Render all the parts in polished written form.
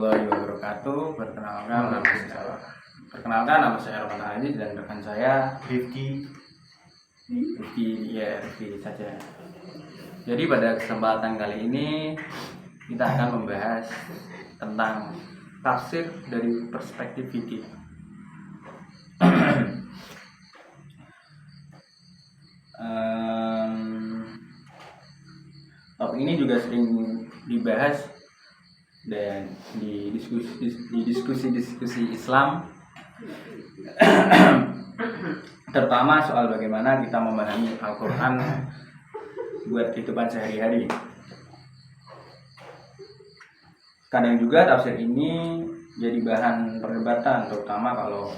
Warahmatullahi wabarakatuh. Perkenalkan nama saya Roman Aziz dan rekan saya Rifki. Rifki saja. Jadi pada kesempatan kali ini kita akan membahas tentang tafsir dari perspektif fikih. Topik ini juga sering dibahas dan di diskusi Islam, terutama soal bagaimana kita memahami Al-Quran buat kehidupan sehari-hari. Kadang juga tafsir ini jadi bahan perdebatan, terutama kalau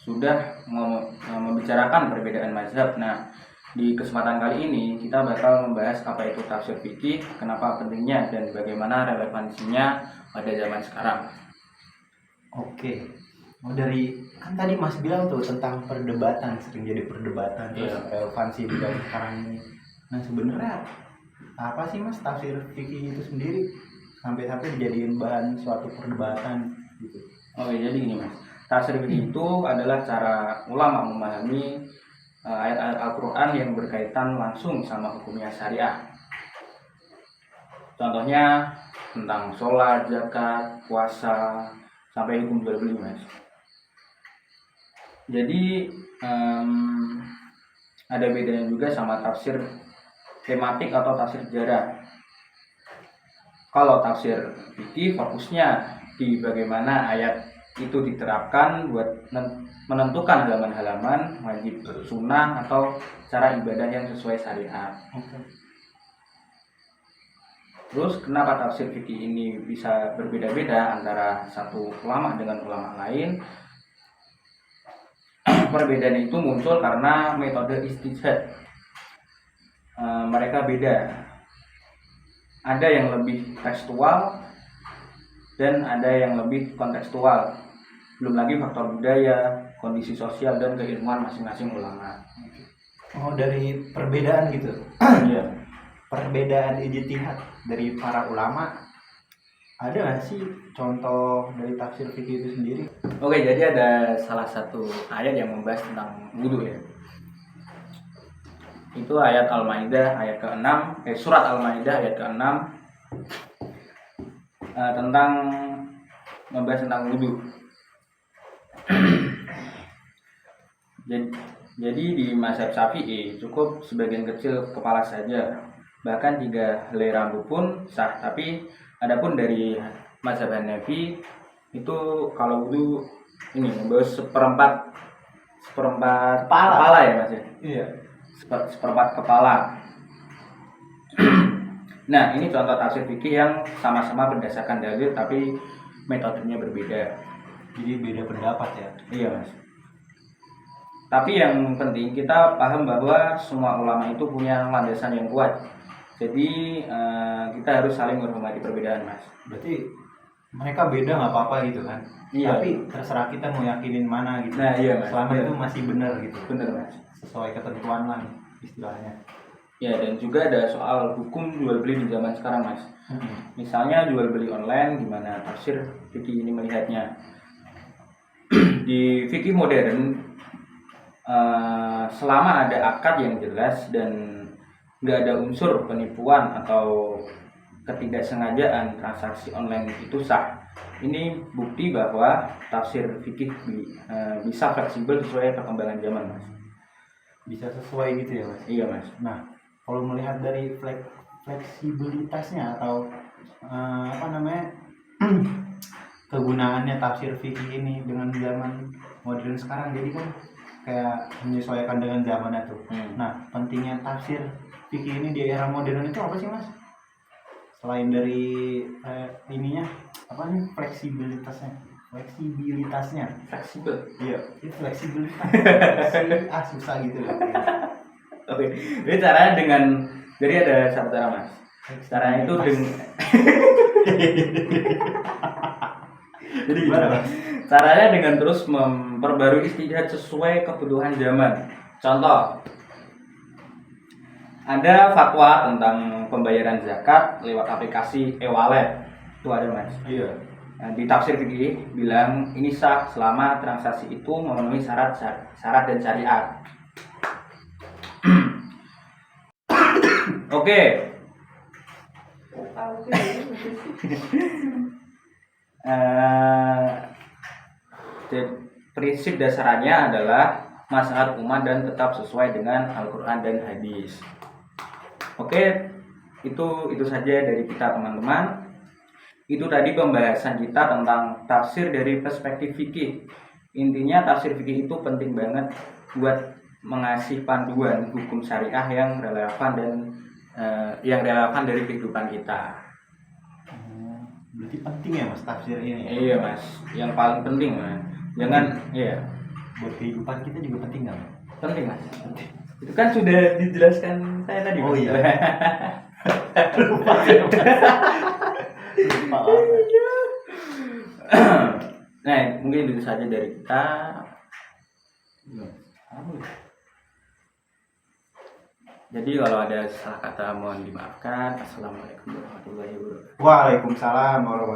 sudah membicarakan perbedaan mazhab. Nah, di kesempatan kali ini kita bakal membahas apa itu tafsir fikih, kenapa pentingnya, dan bagaimana relevansinya pada zaman sekarang. Oke. Dari kan tadi Mas bilang tuh tentang perdebatan, sering jadi perdebatan, terus relevansi di zaman sekarang ini. Nah, sebenarnya apa sih Mas tafsir fikih itu sendiri sampai dijadiin bahan suatu perdebatan gitu? Oke, jadi gini Mas, tafsir fikih itu adalah cara ulama memahami ayat-ayat Al-Quran yang berkaitan langsung sama hukumnya syariah. Contohnya tentang sholat, zakat, puasa, sampai hukum jual beli, Mas. Jadi ada bedanya juga sama tafsir tematik atau tafsir sejarah. Kalau tafsir fikih fokusnya di bagaimana ayat itu diterapkan buat menentukan halaman-halaman wajib, sunnah, atau cara ibadah yang sesuai syariat. Terus kenapa tafsir fikih ini bisa berbeda-beda antara satu ulama dengan ulama lain? Perbedaan itu muncul karena metode istijhad. Mereka beda. Ada yang lebih tekstual dan ada yang lebih kontekstual. Belum lagi faktor budaya, kondisi sosial, dan keilmuan masing-masing ulama. Oh, dari perbedaan gitu. Iya. Perbedaan ijtihad dari para ulama, ada nggak sih contoh dari tafsir fikih itu sendiri? Oke, jadi ada salah satu ayat yang membahas tentang wudu ya. Itu ayat Al-Maidah ayat ke-6, surat Al-Maidah ayat ke-6, tentang membahas tentang wudu. Jadi di mazhab Syafi'i cukup sebagian kecil kepala saja, bahkan 3 helai rambut pun sah. Tapi adapun dari mazhab Hanafi itu kalau wudu ini membahas seperempat kepala ya Mas ya? Iya. Seperempat kepala. Nah, ini contoh tafsir fikih yang sama-sama berdasarkan dalil tapi metodenya berbeda. Jadi beda pendapat ya? Iya Mas. Tapi yang penting kita paham bahwa semua ulama itu punya landasan yang kuat. Jadi kita harus saling menghormati perbedaan Mas. Berarti mereka beda nggak apa-apa gitu kan? Iya. Tapi terserah kita mau yakinin mana gitu. Nah iya Mas. Selama iya. itu masih benar gitu. Benar Mas. Sesuai ketentuan lah istilahnya. Ya, dan juga ada soal hukum jual beli di zaman sekarang Mas. Misalnya jual beli online, gimana tafsir fikih ini melihatnya? Di fikih modern, selama ada akad yang jelas dan nggak ada unsur penipuan atau ketidaksengajaan, transaksi online itu sah. Ini bukti bahwa tafsir fikih bisa fleksibel sesuai perkembangan zaman Mas. Bisa sesuai gitu ya Mas? Iya Mas. Nah, kalau melihat dari fleksibilitasnya atau kegunaannya tafsir fikih ini dengan zaman modern sekarang, jadi kan kayak menyesuaikan dengan zamannya tuh. Nah, pentingnya tafsir fikih ini di era modern itu apa sih Mas? Selain dari fleksibilitasnya. Fleksibel. Iya, itu fleksibilitas. Susah gitu loh. Oke, jadi caranya jadi ada satu cara Mas. Caranya itu jadi gimana? Caranya dengan terus memperbarui istihad sesuai kebutuhan zaman. Contoh, ada fatwa tentang pembayaran zakat lewat aplikasi e-wallet. Itu ada Mas. Iya. Nah, di tafsir fikih bilang ini sah selama transaksi itu memenuhi syarat dan syariat. Oke. Prinsip dasarnya adalah maslahat umat dan tetap sesuai dengan Al-Quran dan hadis. Oke, itu saja dari kita teman-teman. Itu tadi pembahasan kita tentang tafsir dari perspektif fikih. Intinya tafsir fikih itu penting banget buat mengasih panduan hukum syariah yang relevan dan yang relevan dari kehidupan kita. Berarti penting ya mas tafsir ini? Iya mas, yang paling penting mas. Jangan, iya. Buat kehidupan kita juga penting nggak? Penting mas. Itu kan sudah dijelaskan saya tadi. Oh mas. iya. Lupa. Nah, mungkin itu saja dari kita. Jadi kalau ada salah kata mohon dimaafkan. Assalamualaikum warahmatullahi wabarakatuh. Waalaikumsalam warahmatullahi wabarakatuh.